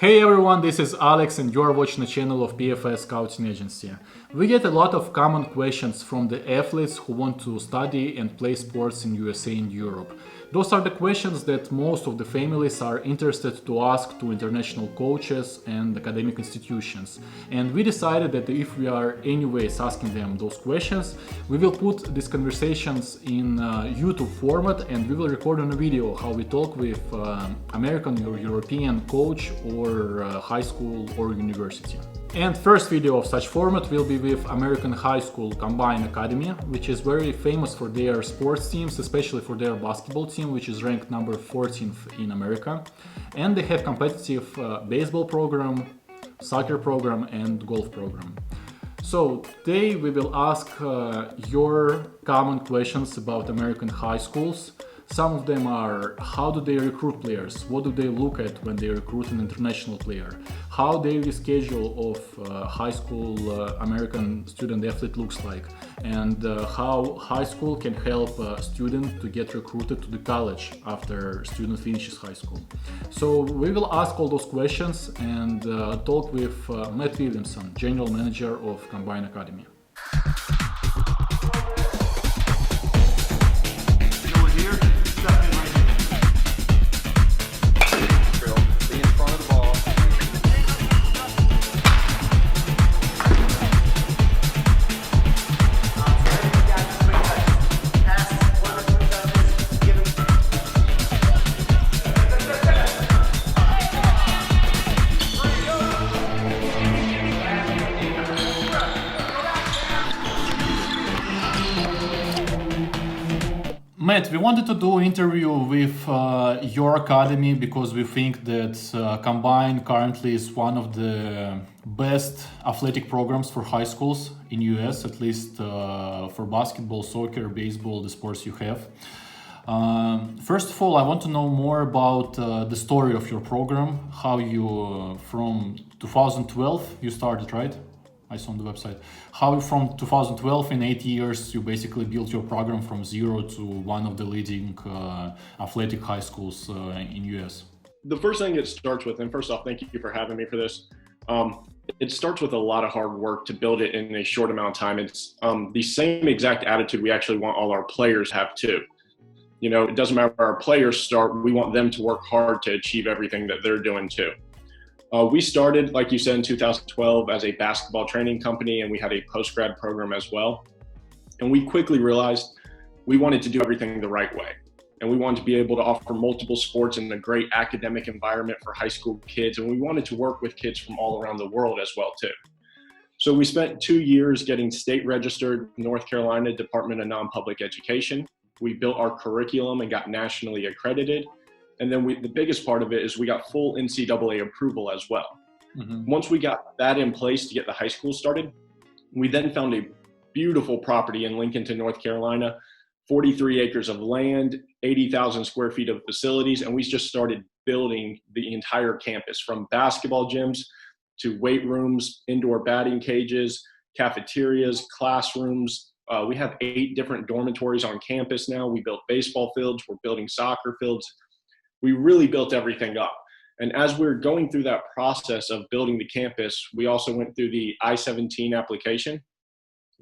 Hey everyone, this is Alex and you're watching the channel of PFS Scouting Agency. We get a lot of common questions from the athletes who want to study and play sports in USA and Europe. Those are the questions that most of the families are interested to ask to international coaches and academic institutions. And we decided that if we are anyways asking them those questions, we will put these conversations in YouTube format and we will record on a video how we talk with American or European coach or high school or university. And first video of such format will be with American High School Combine Academy, which is very famous for their sports teams, especially for their basketball team, which is ranked number 14th in America. And they have competitive baseball program, soccer program, and golf program. So today we will ask your common questions about American high schools. Some of them are: how do they recruit players? What do they look at when they recruit an international player? How daily schedule of high school American student athlete looks like? And how high school can help a student to get recruited to the college after student finishes high school. So we will ask all those questions and talk with Matt Williamson, General Manager of Combine Academy. Matt, we wanted to do an interview with your academy because we think that Combine currently is one of the best athletic programs for high schools in US, at least for basketball, soccer, baseball, the sports you have. First of all, I want to know more about the story of your program, how you, from 2012, you started, right? I saw on the website. How from 2012 in 8 years you basically built your program from zero to one of the leading athletic high schools in US? The first thing it starts with, and first off, thank you for having me for this. It starts with a lot of hard work to build it in a short amount of time. It's the same exact attitude we actually want all our players to have too. You know, it doesn't matter where our players start, we want them to work hard to achieve everything that they're doing too. We started, like you said, in 2012 as a basketball training company, and we had a post-grad program as well. And we quickly realized we wanted to do everything the right way. And we wanted to be able to offer multiple sports in a great academic environment for high school kids. And we wanted to work with kids from all around the world as well, too. So we spent 2 years getting state registered North Carolina Department of Non-Public Education. We built our curriculum and got nationally accredited. And then the biggest part of it is we got full NCAA approval as well. Mm-hmm. Once we got that in place to get the high school started, we then found a beautiful property in Lincolnton, North Carolina, 43 acres of land, 80,000 square feet of facilities, and we just started building the entire campus, from basketball gyms to weight rooms, indoor batting cages, cafeterias, classrooms. We have 8 different dormitories on campus now. We built baseball fields, we're building soccer fields. We really built everything up. And as we're going through that process of building the campus, we also went through the I-17 application,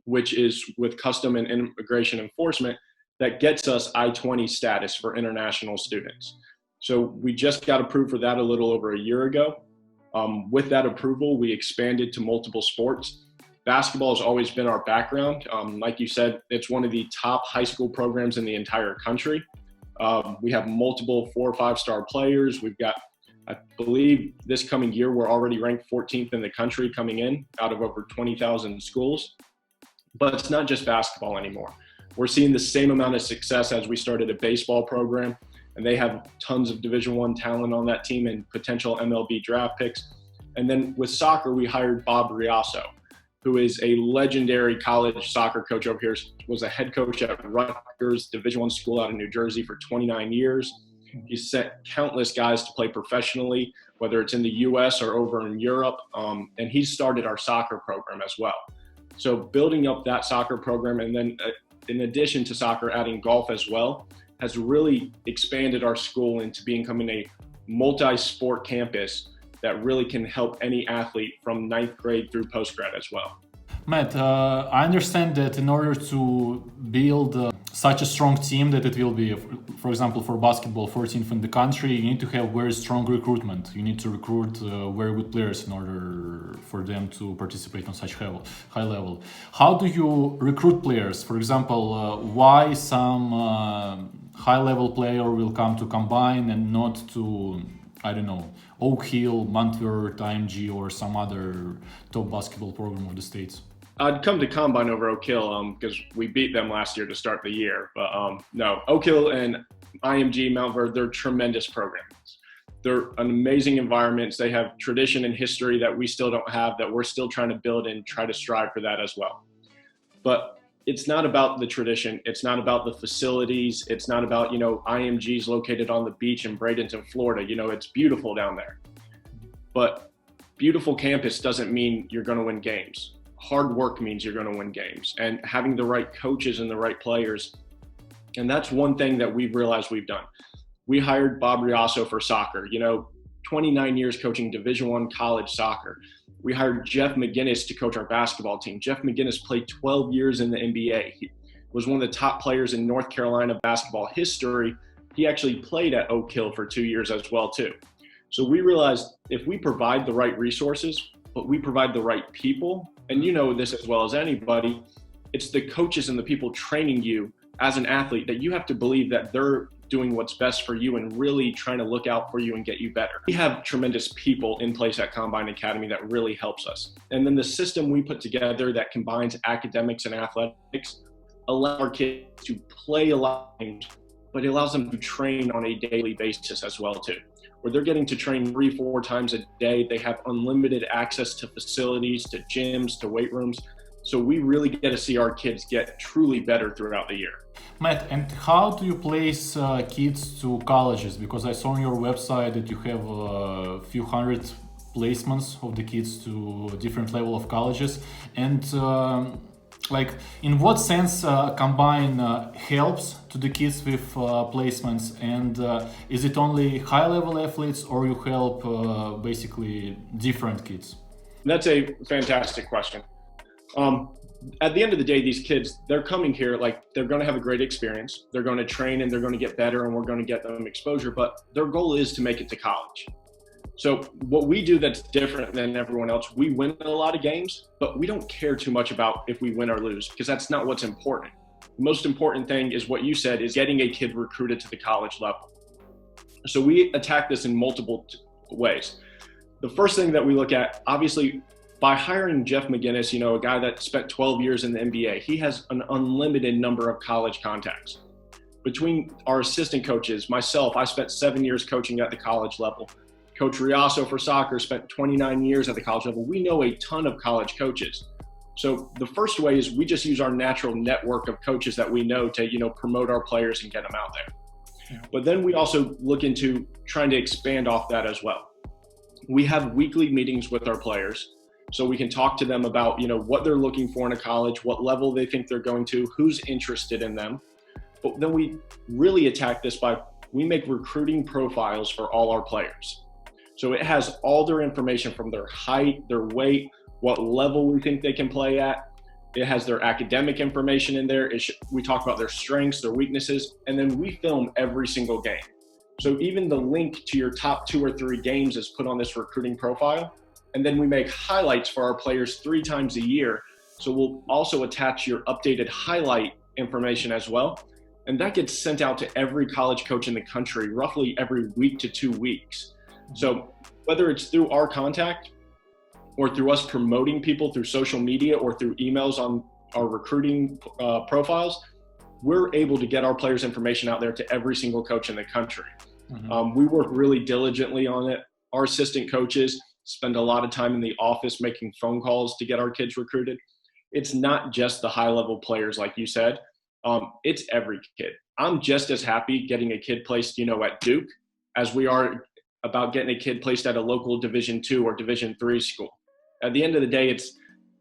which is with Custom and Immigration Enforcement, that gets us I-20 status for international students. So we just got approved for that a little over a year ago. With that approval, we expanded to multiple sports. Basketball has always been our background. Like you said, it's one of the top high school programs in the entire country. We have multiple 4 or 5-star players. We've got, I believe this coming year, we're already ranked 14th in the country coming in out of over 20,000 schools. But it's not just basketball anymore. We're seeing the same amount of success as we started a baseball program, and they have tons of Division I talent on that team and potential MLB draft picks. And then with soccer, we hired Bob Riasso, who is a legendary college soccer coach over here, was a head coach at Rutgers, Division I school out of New Jersey for 29 years. He's sent countless guys to play professionally, whether it's in the US or over in Europe, and he started our soccer program as well. So building up that soccer program, and then in addition to soccer, adding golf as well, has really expanded our school into becoming a multi-sport campus that really can help any athlete from ninth grade through post-grad as well. Matt, I understand that in order to build such a strong team that it will be, for example, for basketball, 14th in the country, you need to have very strong recruitment. You need to recruit very good players in order for them to participate on such high level. How do you recruit players? For example, why some high level player will come to Combine and not to, I don't know, Oak Hill, Montverde, IMG, or some other top basketball program of the States? I'd come to Combine over Oak Hill because we beat them last year to start the year. But no, Oak Hill and IMG, Montverde, they're tremendous programs. They're an amazing environments. They have tradition and history that we still don't have, that we're still trying to build and try to strive for that as well. But it's not about the tradition. It's not about the facilities. It's not about, IMG's located on the beach in Bradenton, Florida. It's beautiful down there. But beautiful campus doesn't mean you're going to win games. Hard work means you're going to win games, and having the right coaches and the right players. And that's one thing that we've realized we've done. We hired Bob Riasso for soccer, 29 years coaching Division I college soccer. We hired Jeff McGinnis to coach our basketball team. Jeff McGinnis played 12 years in the NBA. He was one of the top players in North Carolina basketball history. He actually played at Oak Hill for 2 years as well, too. So we realized if we provide the right resources, but we provide the right people, and you know this as well as anybody, it's the coaches and the people training you as an athlete that you have to believe that they're doing what's best for you and really trying to look out for you and get you better. We have tremendous people in place at Combine Academy that really helps us. And then the system we put together that combines academics and athletics allows our kids to play a lot of games, but it allows them to train on a daily basis as well too, where they're getting to train 3-4 times a day. They have unlimited access to facilities, to gyms, to weight rooms. So we really get to see our kids get truly better throughout the year. Matt, and how do you place kids to colleges? Because I saw on your website that you have a few hundred placements of the kids to different level of colleges. And in what sense Combine helps to the kids with placements? And is it only high-level athletes, or you help basically different kids? That's a fantastic question. At the end of the day, these kids, they're coming here, they're going to have a great experience. They're going to train and they're going to get better, and we're going to get them exposure, but their goal is to make it to college. So what we do that's different than everyone else, we win a lot of games, but we don't care too much about if we win or lose, because that's not what's important. The most important thing is what you said, is getting a kid recruited to the college level. So we attack this in multiple ways. The first thing that we look at, obviously, by hiring Jeff McGinnis, a guy that spent 12 years in the NBA, he has an unlimited number of college contacts. Between our assistant coaches, myself, I spent 7 years coaching at the college level. Coach Riasso for soccer spent 29 years at the college level. We know a ton of college coaches. So the first way is we just use our natural network of coaches that we know to, promote our players and get them out there. Yeah. But then we also look into trying to expand off that as well. We have weekly meetings with our players, so we can talk to them about, what they're looking for in a college, what level they think they're going to, who's interested in them. But then we really attack this by, we make recruiting profiles for all our players. So it has all their information from their height, their weight, what level we think they can play at. It has their academic information in there. We talk about their strengths, their weaknesses, and then we film every single game. So even the link to your top 2 or 3 games is put on this recruiting profile. And then we make highlights for our players 3 times a year. So we'll also attach your updated highlight information as well. And that gets sent out to every college coach in the country, roughly every week to 2 weeks. So whether it's through our contact or through us promoting people through social media or through emails on our recruiting profiles, we're able to get our players' information out there to every single coach in the country. Mm-hmm. We work really diligently on it. Our assistant coaches spend a lot of time in the office making phone calls to get our kids recruited. It's not just the high-level players, like you said. It's every kid. I'm just as happy getting a kid placed, at Duke as we are about getting a kid placed at a local Division II or Division III school. At the end of the day, it's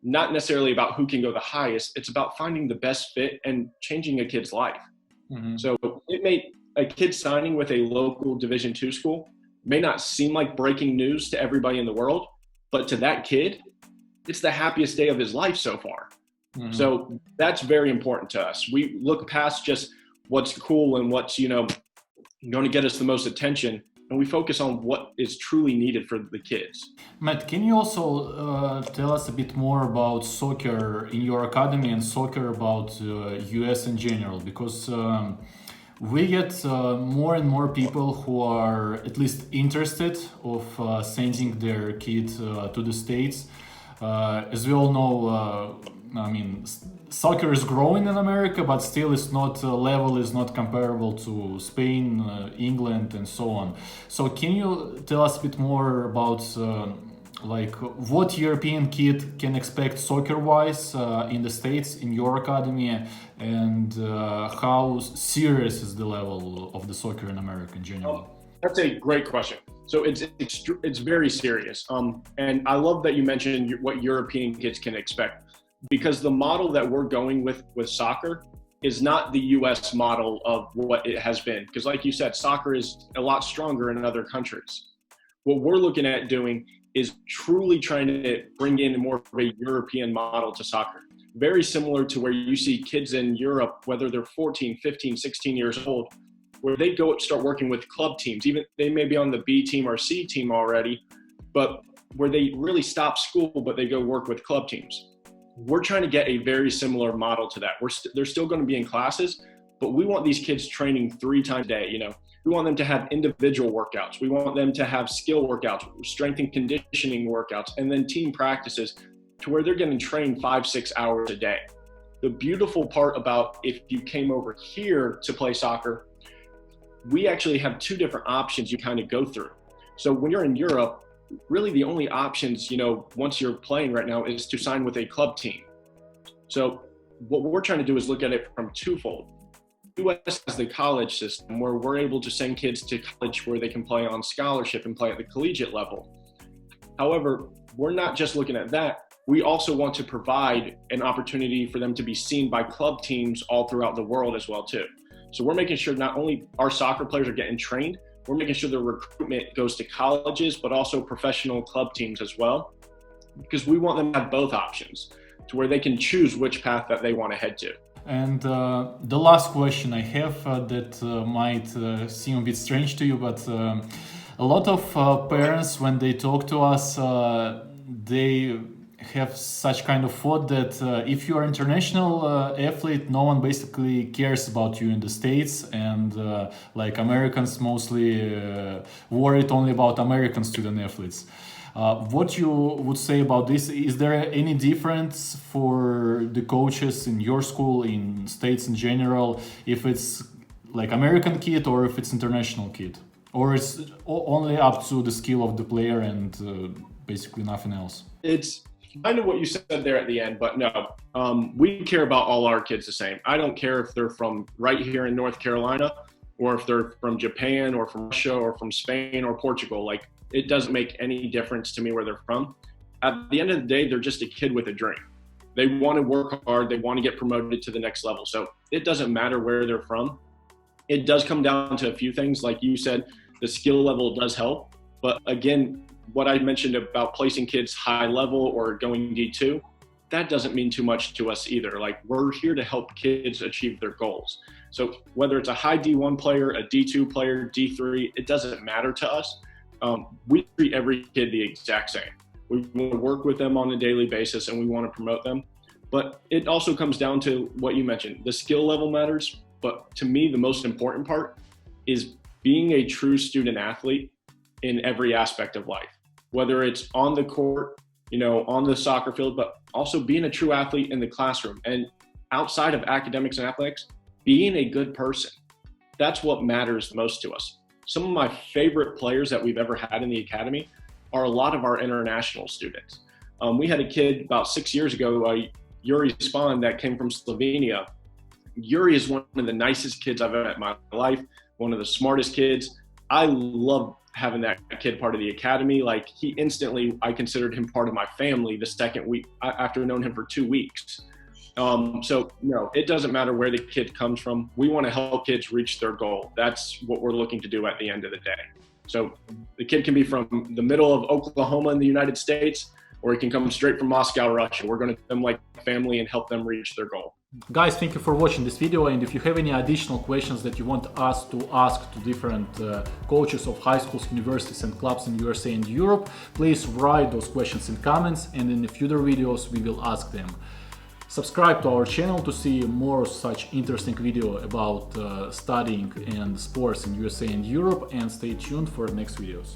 not necessarily about who can go the highest. It's about finding the best fit and changing a kid's life. Mm-hmm. So a kid signing with a local Division II school may not seem like breaking news to everybody in the world, but to that kid, it's the happiest day of his life so far. Mhm. So that's very important to us. We look past just what's cool and what's, going to get us the most attention, and we focus on what is truly needed for the kids. Matt, can you also tell us a bit more about soccer in your academy and soccer about US in general? Because we get more and more people who are at least interested of sending their kid to the States. As we all know, soccer is growing in America, but still it's not level is not comparable to Spain, England, and so on. So can you tell us a bit more about what European kid can expect soccer-wise in the States, in your academy, and how serious is the level of the soccer in America in general? That's a great question. So it's very serious. And I love that you mentioned what European kids can expect, because the model that we're going with soccer is not the US model of what it has been. Because like you said, soccer is a lot stronger in other countries. What we're looking at doing is truly trying to bring in more of a European model to soccer. Very similar to where you see kids in Europe, whether they're 14, 15, 16 years old, where they go start working with club teams. Even they may be on the B team or C team already, but where they really stop school, but they go work with club teams. We're trying to get a very similar model to that. They're still going to be in classes, but we want these kids training 3 times a day. We want them to have individual workouts. We want them to have skill workouts, strength and conditioning workouts, and then team practices to where they're getting trained 5-6 hours a day. The beautiful part about if you came over here to play soccer, we actually have 2 different options you kind of go through. So when you're in Europe, really the only options, once you're playing right now is to sign with a club team. So what we're trying to do is look at it from twofold. US has the college system where we're able to send kids to college where they can play on scholarship and play at the collegiate level. However, we're not just looking at that. We also want to provide an opportunity for them to be seen by club teams all throughout the world as well too. So we're making sure not only our soccer players are getting trained, we're making sure the recruitment goes to colleges, but also professional club teams as well, because we want them to have both options to where they can choose which path that they want to head to. And the last question I have that might seem a bit strange to you, but a lot of parents, when they talk to us, they have such kind of thought that if you are international athlete, no one basically cares about you in the States, and like Americans mostly worried only about American student athletes. What you would say about this? Is there any difference for the coaches in your school, in States in general, if it's like American kid or if it's international kid? Or it's only up to the skill of the player and basically nothing else? It's kind of what you said there at the end, but no, we care about all our kids the same. I don't care if they're from right here in North Carolina, or if they're from Japan or from Russia or from Spain or Portugal. Like, it doesn't make any difference to me where they're from. At the end of the day, they're just a kid with a dream. They want to work hard. They want to get promoted to the next level. So it doesn't matter where they're from. It does come down to a few things. Like you said, the skill level does help. But again, what I mentioned about placing kids high level or going D2, that doesn't mean too much to us either. Like, we're here to help kids achieve their goals. So whether it's a high D1 player, a D2 player, D3, it doesn't matter to us. We treat every kid the exact same. We want to work with them on a daily basis and we want to promote them. But it also comes down to what you mentioned. The skill level matters, but to me, the most important part is being a true student athlete in every aspect of life, whether it's on the court, on the soccer field, but also being a true athlete in the classroom and outside of academics and athletics, being a good person. That's what matters most to us. Some of my favorite players that we've ever had in the academy are a lot of our international students. We had a kid about 6 years ago, Yuri Spahn, that came from Slovenia. Yuri is one of the nicest kids I've ever met in my life, one of the smartest kids. I love having that kid part of the academy. Like, he instantly, I considered him part of my family the second week after knowing him for 2 weeks. So no, it doesn't matter where the kid comes from. We want to help kids reach their goal. That's what we're looking to do at the end of the day. So the kid can be from the middle of Oklahoma in the United States, or he can come straight from Moscow, Russia. We're going to treat them like family and help them reach their goal. Guys, thank you for watching this video, and if you have any additional questions that you want us to ask to different coaches of high schools, universities and clubs in USA and Europe, please write those questions in comments, and in the future videos we will ask them. Subscribe to our channel to see more such interesting video about studying and sports in USA and Europe, and stay tuned for next videos.